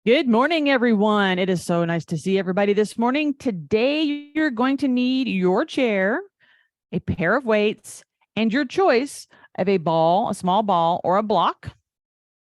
Good morning, everyone. It is so nice to see everybody this morning. Today, you're going to need your chair, a pair of weights, and your choice of a ball, a small ball, or a block.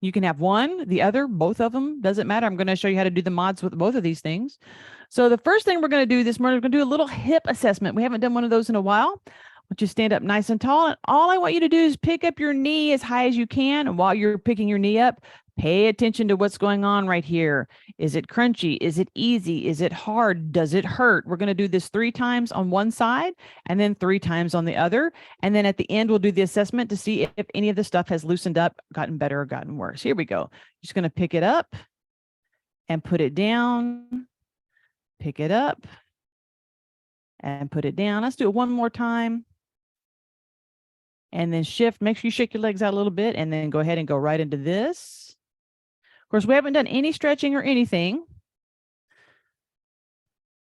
You can have one, the other, both of them. Doesn't matter. I'm going to show you how to do the mods with both of these things. So the first thing we're going to do this morning, we're going to do a little hip assessment. We haven't done one of those in a while. I want you to stand up nice and tall. And all I want you to do is pick up your knee as high as you can. And while you're picking your knee up, pay attention to what's going on right here. Is it crunchy? Is it easy? Is it hard? Does it hurt? We're going to do this 3 times on one side and then 3 times on the other. And then at the end, we'll do the assessment to see if any of the stuff has loosened up, gotten better, or gotten worse. Here we go. Just going to pick it up and put it down. Pick it up and put it down. Let's do it one more time. And then shift. Make sure you shake your legs out a little bit and then go ahead and go right into this. Of course, we haven't done any stretching or anything,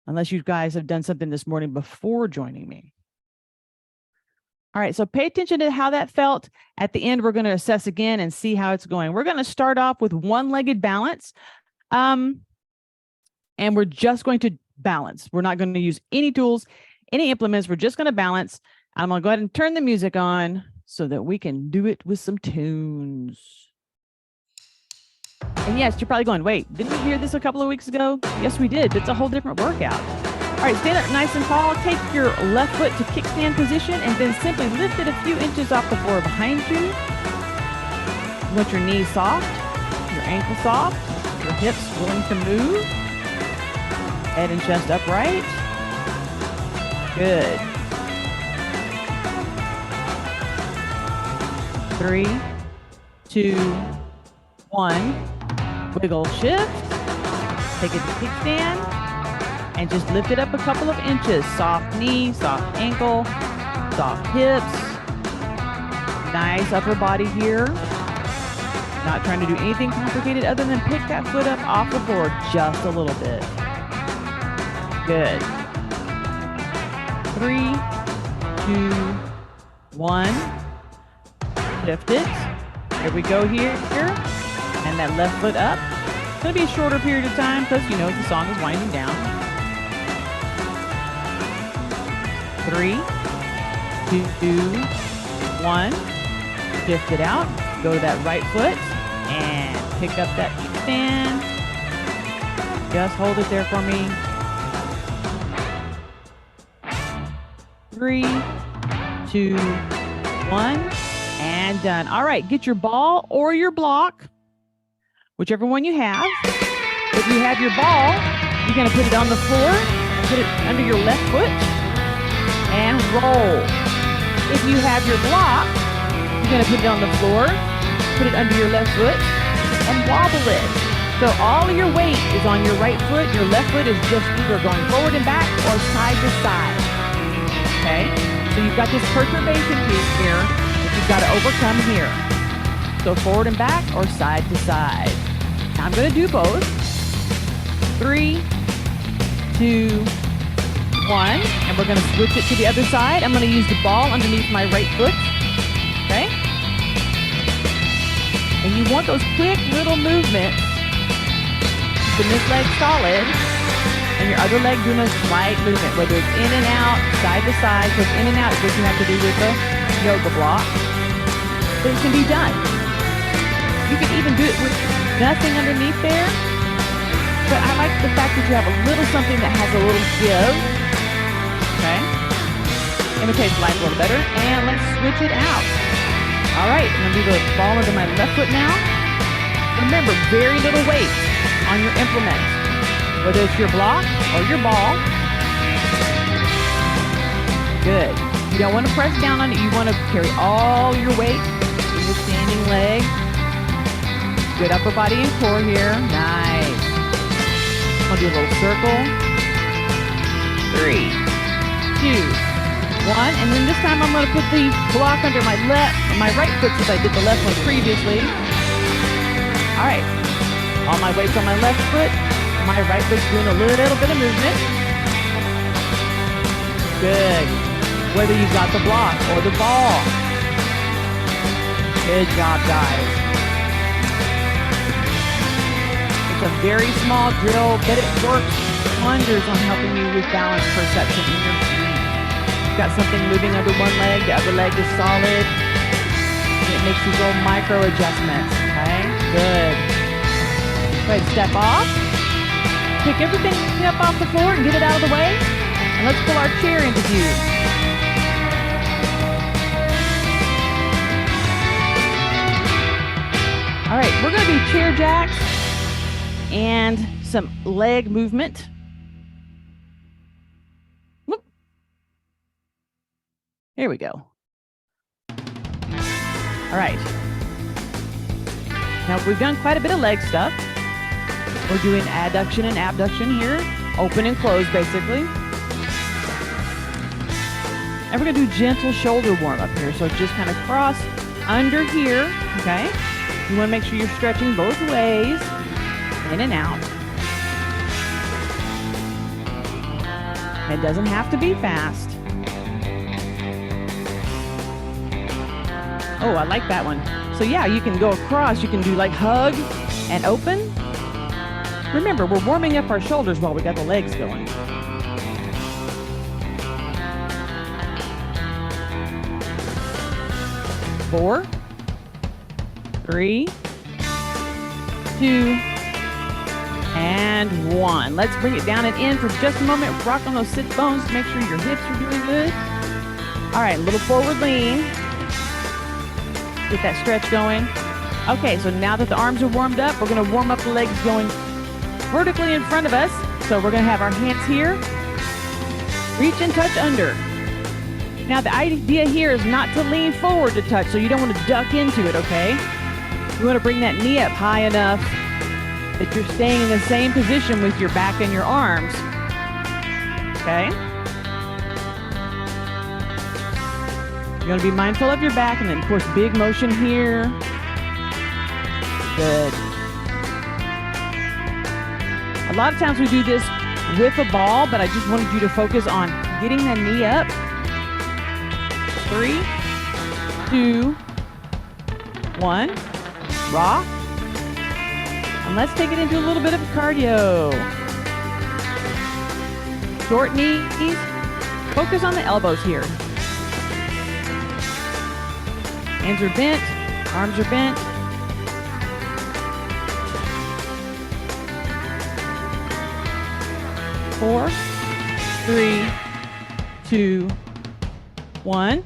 unless you guys have done something this morning before joining me. All right, so pay attention to how that felt. At the end, we're going to assess again and see how it's going. We're going to start off with one-legged balance, and we're just going to balance. We're not going to use any tools, any implements. We're just going to balance. I'm going to go ahead and turn the music on so that we can do it with some tunes. And yes, you're probably going, wait, didn't we hear this a couple of weeks ago? Yes, we did. It's a whole different workout. All right, stand up nice and tall. Take your left foot to kickstand position and then simply lift it a few inches off the floor behind you. You want your knees soft, your ankle soft, your hips willing to move. Head and chest upright. Good. 3, 2, 1. Wiggle, shift, take it to kickstand, and just lift it up a couple of inches. Soft knee, soft ankle, soft hips. Nice upper body here. Not trying to do anything complicated other than pick that foot up off the floor just a little bit. Good. 3, 2, 1. Shift it. Here we go here. And that left foot up. It's going to be a shorter period of time because, you know, the song is winding down. 3, 2, 1. Shift it out. Go to that right foot and pick up that kickstand. Just hold it there for me. 3, 2, 1. And done. All right, get your ball or your block, whichever one you have. If you have your ball, you're going to put it on the floor, put it under your left foot, and roll. If you have your block, you're going to put it on the floor, put it under your left foot, and wobble it. So all of your weight is on your right foot. Your left foot is just either going forward and back or side to side. Okay? So you've got this perturbation here that you've got to overcome here. So forward and back or side to side. Now I'm going to do both. 3, 2, 1. And we're going to switch it to the other side. I'm going to use the ball underneath my right foot. Okay? And you want those quick little movements. Keeping this leg solid. And your other leg doing a slight movement, whether it's in and out, side to side. Because in and out is what you have to do with the yoga block. But it can be done. You can even do it with nothing underneath there. But I like the fact that you have a little something that has a little give. Okay? Imitates life a little better. And let's switch it out. All right, I'm going to do the ball under my left foot now. Remember, very little weight on your implement, whether it's your block or your ball. Good. You don't want to press down on it. You want to carry all your weight in your standing leg. Good upper body and core here. Nice. I'll do a little circle. 3, 2, 1, and then this time I'm going to put the block under my right foot since I did the left one previously. All right, all my weight's on my left foot. My right foot's doing a little bit of movement. Good. Whether you've got the block or the ball. Good job, guys. a very small drill, but it works wonders on helping you with balance perception in your feet. You've got something moving under one leg, the other leg is solid. And it makes these little micro adjustments, okay? Good. Go ahead, step off. Pick everything up off the floor and get it out of the way. And let's pull our chair into view. All right, we're going to do chair jacks and some leg movement. Whoop. Here we go. All right. Now we've done quite a bit of leg stuff. We're doing adduction and abduction here, open and close basically. And we're going to do gentle shoulder warm up here. So just kind of cross under here, okay? You want to make sure you're stretching both ways, in and out. It doesn't have to be fast. Oh, I like that one. So yeah, you can go across. You can do like hug and open. Remember, we're warming up our shoulders while we got the legs going. Four, 3, 2, and 1. Let's bring it down and in for just a moment. Rock on those sit bones to make sure your hips are doing good. All right, a little forward lean. Get that stretch going. Okay, so now that the arms are warmed up, we're going to warm up the legs going vertically in front of us. So we're going to have our hands here. Reach and touch under. Now the idea here is not to lean forward to touch, so you don't want to duck into it, okay? You want to bring that knee up high enough that you're staying in the same position with your back and your arms. Okay? You're going to be mindful of your back, and then, of course, big motion here. Good. A lot of times we do this with a ball, but I just wanted you to focus on getting that knee up. 3, 2, 1. Rock. And let's take it into a little bit of cardio. Short knees. Focus on the elbows here. Hands are bent. Arms are bent. Four, 3, 2, 1.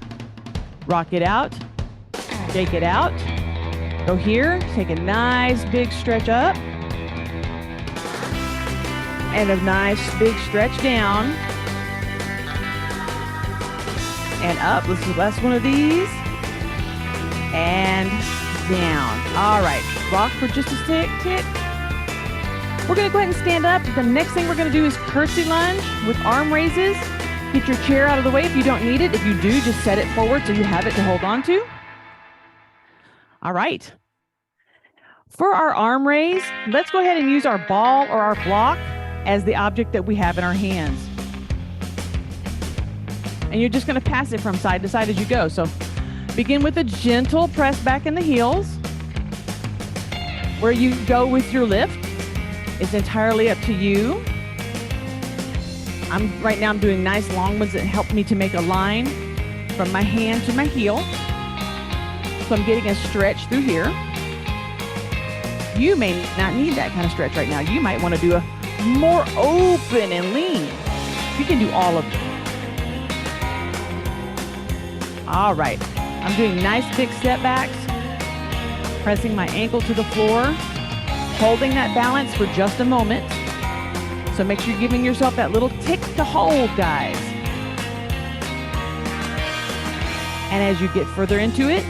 Rock it out. Shake it out. Go here. Take a nice big stretch up. And a nice big stretch down. And up. Let's do the last one of these. And down. All right. Rock for just a tick. We're going to go ahead and stand up. The next thing we're going to do is curtsy lunge with arm raises. Get your chair out of the way if you don't need it. If you do, just set it forward so you have it to hold on to. All right. For our arm raise, let's go ahead and use our ball or our block as the object that we have in our hands. And you're just going to pass it from side to side as you go. So begin with a gentle press back in the heels. Where you go with your lift, it's entirely up to you. Right now I'm doing nice long ones that help me to make a line from my hand to my heel. So I'm getting a stretch through here. You may not need that kind of stretch right now. You might want to do a more open and lean. You can do all of them. All right. I'm doing nice big step backs. Pressing my ankle to the floor. Holding that balance for just a moment. So make sure you're giving yourself that little tick to hold, guys. And as you get further into it,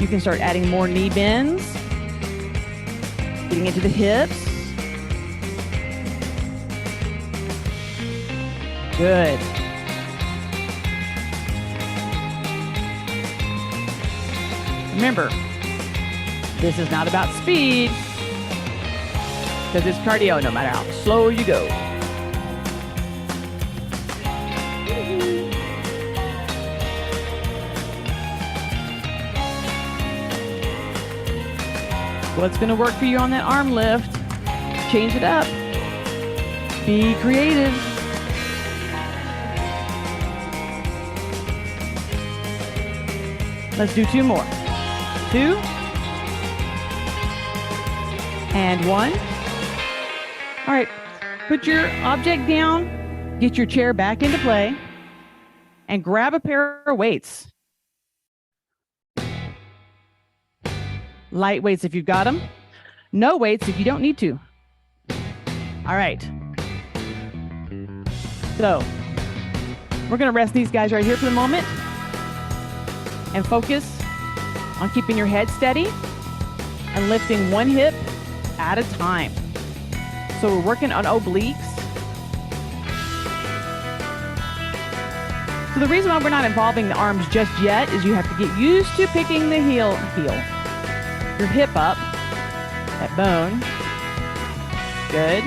you can start adding more knee bends. Getting into the hips. Good. Remember, this is not about speed, because it's cardio no matter how slow you go. What's going to work for you on that arm lift? change it up. Be creative. Let's do 2 more. 2 and 1. All right, put your object down, get your chair back into play, and grab a pair of weights. Light weights if you've got them. No weights if you don't need to. All right. So we're going to rest these guys right here for the moment and focus on keeping your head steady and lifting one hip at a time. So we're working on obliques. So the reason why we're not involving the arms just yet is you have to get used to picking the heel, your hip up, that bone. Good.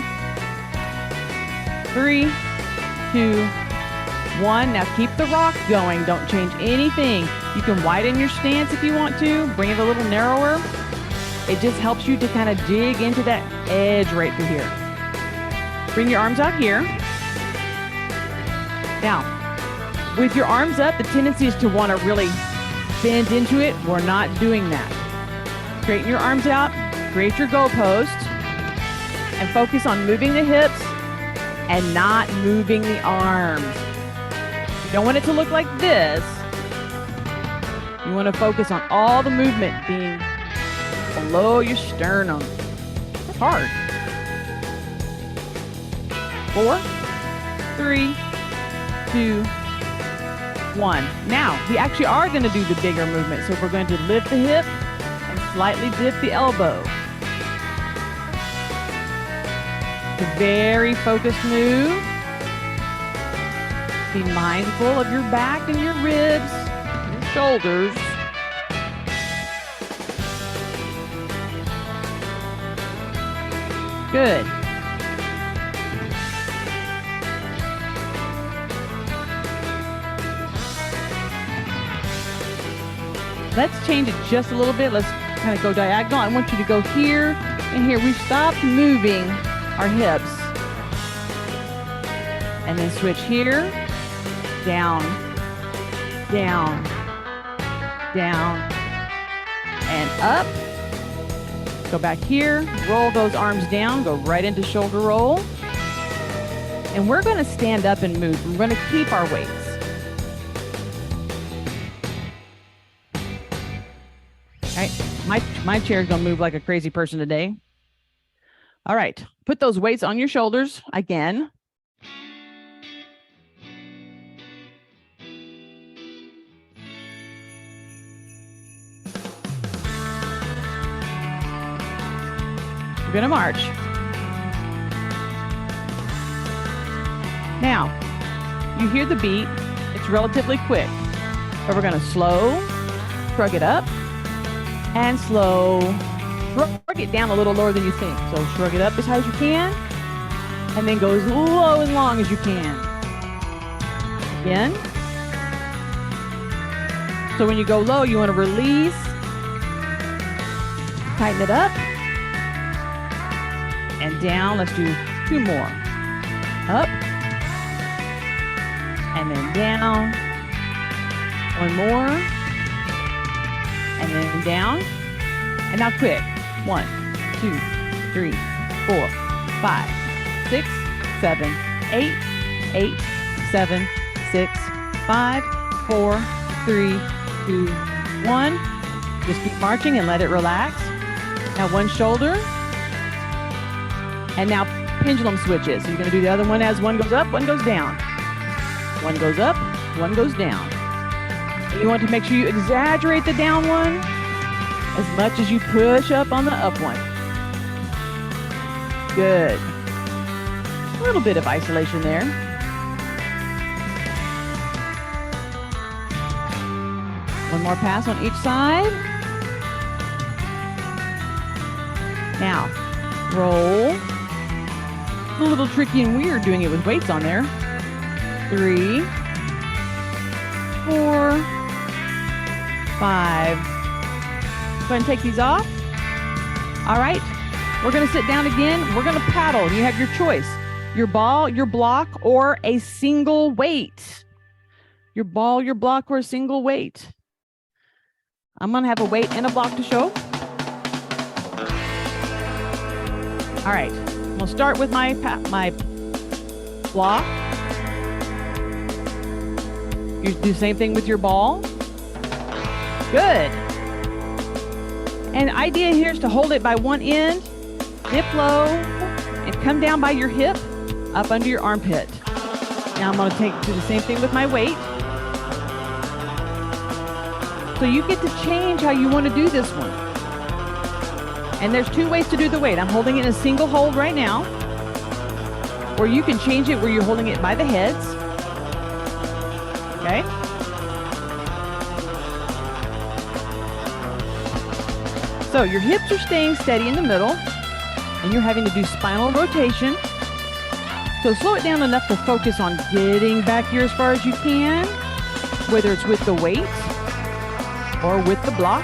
3, 2, 1. Now keep the rock going. Don't change anything. You can widen your stance if you want to. Bring it a little narrower. It just helps you to kind of dig into that edge right through here. Bring your arms out here. Now, with your arms up, the tendency is to want to really bend into it. We're not doing that. Straighten your arms out, create your goalpost, and focus on moving the hips and not moving the arms. You don't want it to look like this. You want to focus on all the movement being below your sternum. That's hard. 4, 3, 2, 1. Now, we actually are going to do the bigger movement. So we're going to lift the hip and slightly dip the elbow. It's a very focused move. Be mindful of your back and your ribs, your shoulders. Good. Let's change it just a little bit. Let's kind of go diagonal. I want you to go here and here. We've stopped moving our hips. And then switch here, down, down, down, and up. Go back here, roll those arms down, go right into shoulder roll. And we're going to stand up and move. We're going to keep our weights. All right, my chair is going to move like a crazy person today. All right, put those weights on your shoulders again. We're going to march. Now, you hear the beat. It's relatively quick, but we're going to slow, shrug it up, and slow, shrug it down a little lower than you think. So shrug it up as high as you can, and then go as low and long as you can. Again. So when you go low, you want to release, tighten it up, and down. Let's do 2 more. Up, and then down. 1 more, and then down. And now quick. 1, 2, 3, 4, 5, 6, 7, 8, 8, 7, 6, 5, 4, 3, 2, 1. Just keep marching and let it relax. Now one shoulder. And now pendulum switches. So you're going to do the other one as one goes up, one goes down. One goes up, one goes down. And you want to make sure you exaggerate the down one as much as you push up on the up one. Good. A little bit of isolation there. One more pass on each side. Now, roll. It's a little tricky and weird doing it with weights on there. 3, 4, 5. Go ahead and take these off. All right. We're going to sit down again. We're going to paddle. You have your choice, your ball, your block, or a single weight. Your ball, your block, or a single weight. I'm going to have a weight and a block to show. All right, we'll start with my block. You do the same thing with your ball. Good. And the idea here is to hold it by one end, dip low, and come down by your hip, up under your armpit. Now I'm going to do the same thing with my weight. So you get to change how you want to do this one. And there's two ways to do the weight. I'm holding it in a single hold right now, or you can change it where you're holding it by the heads. Okay? So your hips are staying steady in the middle, and you're having to do spinal rotation. So slow it down enough to focus on getting back here as far as you can, whether it's with the weight, or with the block,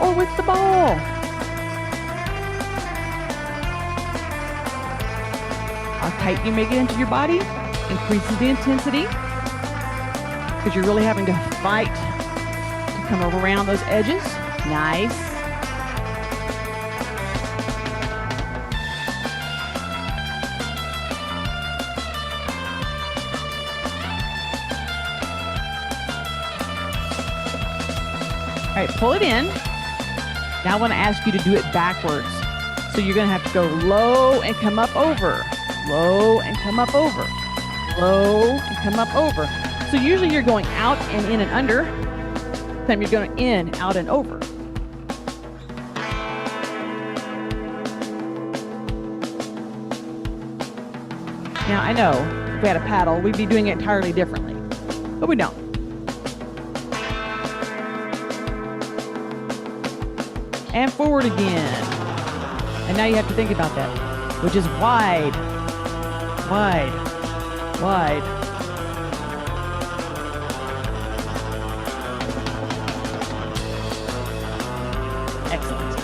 or with the ball. How tight you make it into your body increases the intensity, because you're really having to fight to come around those edges. Nice. All right, pull it in. Now I want to ask you to do it backwards. So you're going to have to go low and come up over. Low and come up over. Low and come up over. So usually you're going out and in and under. This time you're going in, out, and over. Now I know if we had a paddle, we'd be doing it entirely differently, but we don't. And forward again. And now you have to think about that, which is wide, wide, wide. Excellent.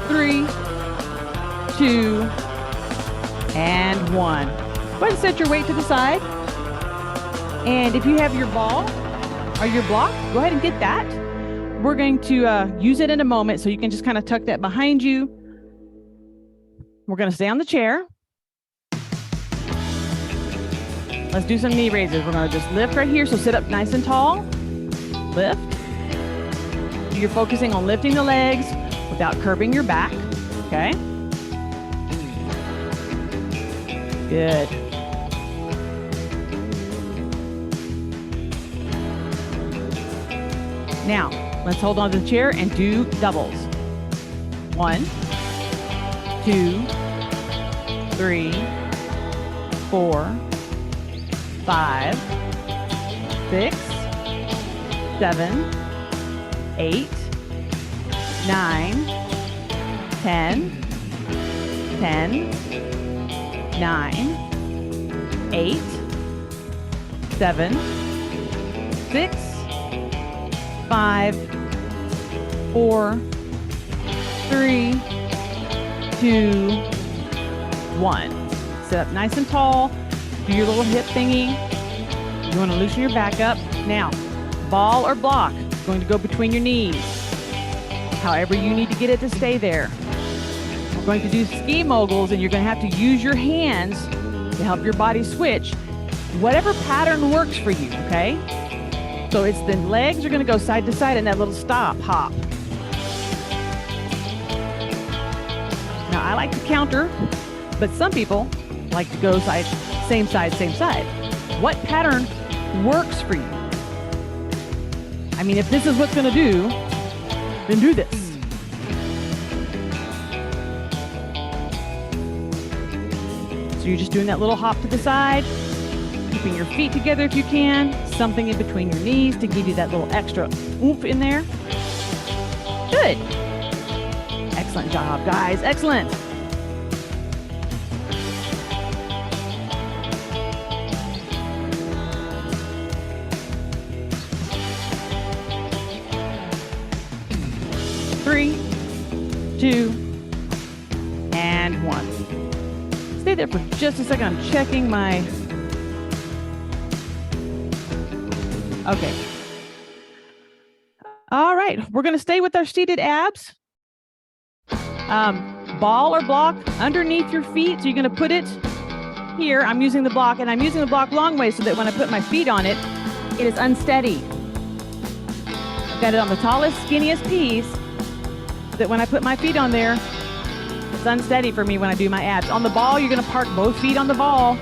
Three, two, and one. Go ahead and set your weight to the side. And if you have your ball or your block, go ahead and get that. We're going to use it in a moment, so you can just kind of tuck that behind you. We're going to stay on the chair. Let's do some knee raises. We're going to just lift right here. So sit up nice and tall. Lift. You're focusing on lifting the legs without curving your back. Okay. Good. Now, let's hold on to the chair and do doubles. 1, 2, 3, 4, 5, 6, 7, 8, 9, 10, 10, 9, 8, 7, 6, 5, 4, 3, 2, 1. Sit up nice and tall. Do your little hip thingy. You want to loosen your back up. Now, ball or block is going to go between your knees. However you need to get it to stay there. We're going to do ski moguls, and you're going to have to use your hands to help your body switch. Whatever pattern works for you, okay? So it's the legs are going to go side to side in that little stop, hop. Now, I like to counter, but some people like to go same side, same side. What pattern works for you? I mean, if this is what's going to do, then do this. So you're just doing that little hop to the side, keeping your feet together if you can, something in between your knees to give you that little extra oomph in there. Good. Excellent job, guys. Excellent. 2, and 1. Stay there for just a second. I'm checking my... Okay. All right. We're going to stay with our seated abs. Ball or block underneath your feet. So you're going to put it here. I'm using the block, and I'm using the block long way so that when I put my feet on it, it is unsteady. I've got it on the tallest, skinniest piece so that when I put my feet on there, it's unsteady for me when I do my abs. On the ball, you're going to park both feet on the ball.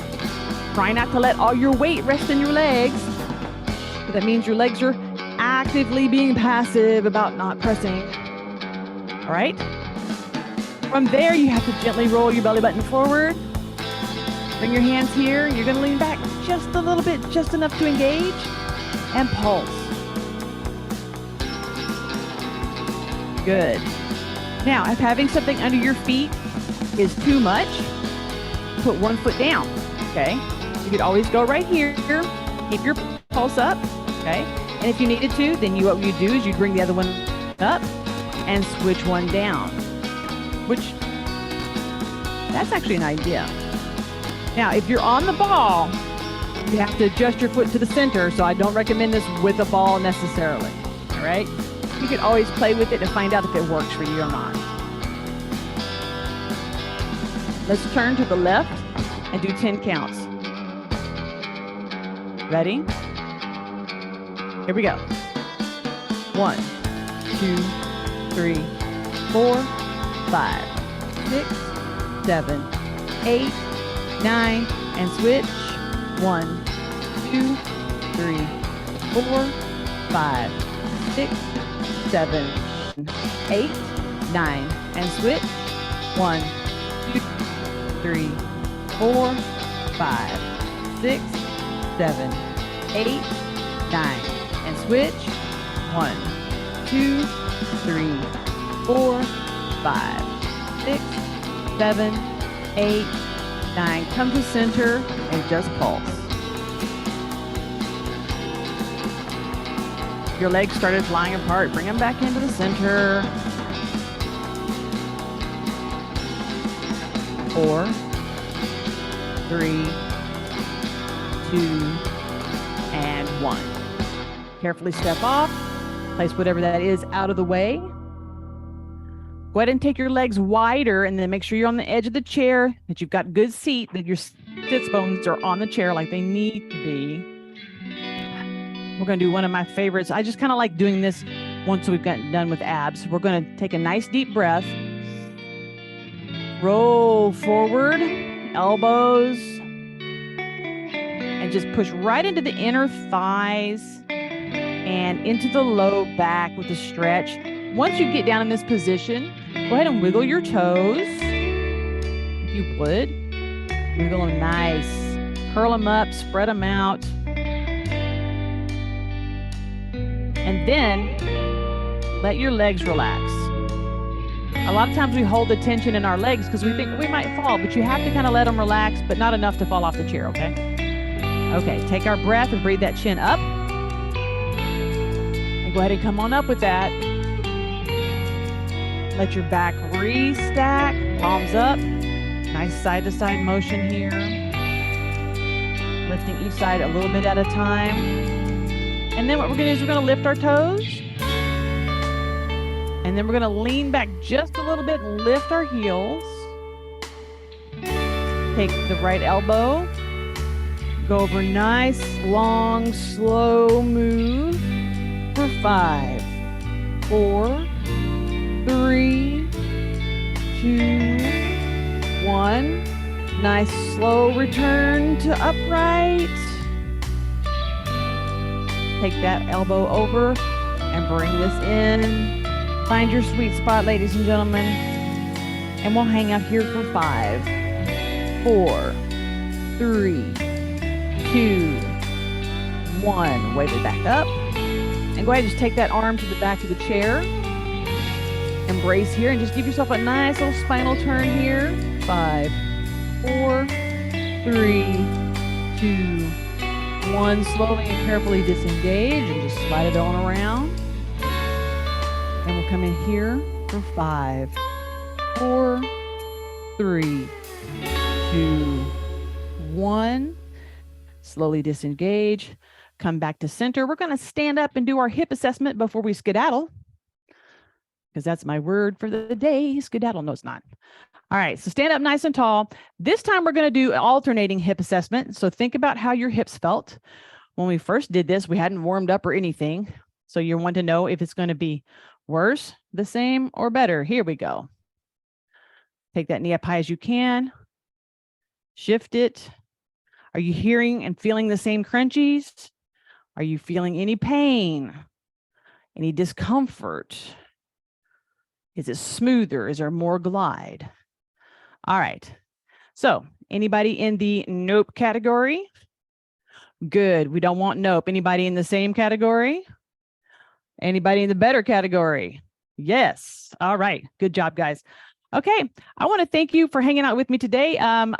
Try not to let all your weight rest in your legs. That means your legs are actively being passive about not pressing. All right? From there, you have to gently roll your belly button forward. Bring your hands here. You're going to lean back just a little bit, just enough to engage, and pulse. Good. Now, if having something under your feet is too much, put one foot down, okay? You could always go right here. Keep your pulse up, okay? And if you needed to, then what you do is you bring the other one up and switch one down, which that's actually an idea. Now, if you're on the ball, you have to adjust your foot to the center, so I don't recommend this with a ball necessarily, all right? You can always play with it to find out if it works for you or not. Let's turn to the left and do 10 counts. Ready? Here we go. 1, 2, 3, 4, 5, 6, 7, 8, 9, and switch. 1, 2, 3, 4, 5, 6, 7, 8, 9, and switch. 1, 2, 3, 4, 5, 6, 7, 8, 9, and switch. 1, 2, 3, 4, 5, 6, 7, 8, 9. Come to center and just pulse. Your legs started flying apart. Bring them back into the center. 4, 3, 2, and 1. Carefully step off. Place whatever that is out of the way. Go ahead and take your legs wider, and then make sure you're on the edge of the chair, that you've got good seat, that your sits bones are on the chair like they need to be. We're going to do one of my favorites. I just kind of like doing this once we've gotten done with abs. We're going to take a nice deep breath. Roll forward, elbows, and just push right into the inner thighs and into the low back with a stretch. Once you get down in this position, go ahead and wiggle your toes, if you would. Wiggle them nice. Curl them up, spread them out. And then let your legs relax. A lot of times we hold the tension in our legs because we think we might fall, but you have to kind of let them relax, but not enough to fall off the chair, okay? Okay, take our breath and breathe that chin up. And go ahead and come on up with that. Let your back restack, palms up. Nice side-to-side motion here. Lifting each side a little bit at a time. And then what we're going to do is we're going to lift our toes. And then we're going to lean back just a little bit, lift our heels. Take the right elbow. Go over nice, long, slow move for 5, 4, 3, 2, 1. Nice slow return to upright. Take that elbow over and bring this in. Find your sweet spot, ladies and gentlemen. And we'll hang out here for 5, 4, 3, 2, 1. Wave it back up. And go ahead and just take that arm to the back of the chair. Embrace here and just give yourself a nice little spinal turn here. 5, 4, 3, 2, 1. Slowly and carefully disengage and just slide it on around. And we'll come in here for 5, 4, 3, 2, 1. Slowly disengage. Come back to center. We're going to stand up and do our hip assessment before we skedaddle, because that's my word for the day. Skedaddle. No, it's not. All right. So stand up nice and tall. This time we're going to do alternating hip assessment. So think about how your hips felt. When we first did this, we hadn't warmed up or anything. So you want to know if it's going to be worse, the same, or better. Here we go. Take that knee up high as you can. Shift it. Are you hearing and feeling the same crunchies? Are you feeling any pain? Any discomfort? Is it smoother? Is there more glide? All right. So anybody in the nope category? Good. We don't want nope. Anybody in the same category? Anybody in the better category? Yes. All right. Good job, guys. Okay. I want to thank you for hanging out with me today.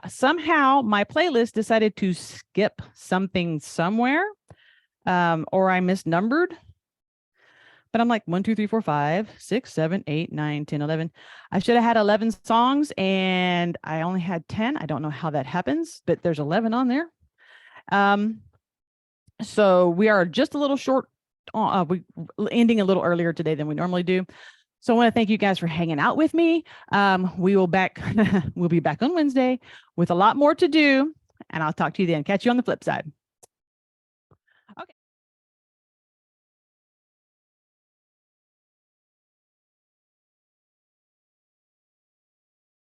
Somehow my playlist decided to skip something somewhere, or I misnumbered. But I'm like 1, 2, 3, 4, 5, 6, 7, 8, 9, 10, 11. I should have had 11 songs and I only had 10. I don't know how that happens, but there's 11 on there. So we are just a little short. We ending a little earlier today than we normally do. So I want to thank you guys for hanging out with me. We'll be back on Wednesday with a lot more to do, and I'll talk to you then. Catch you on the flip side.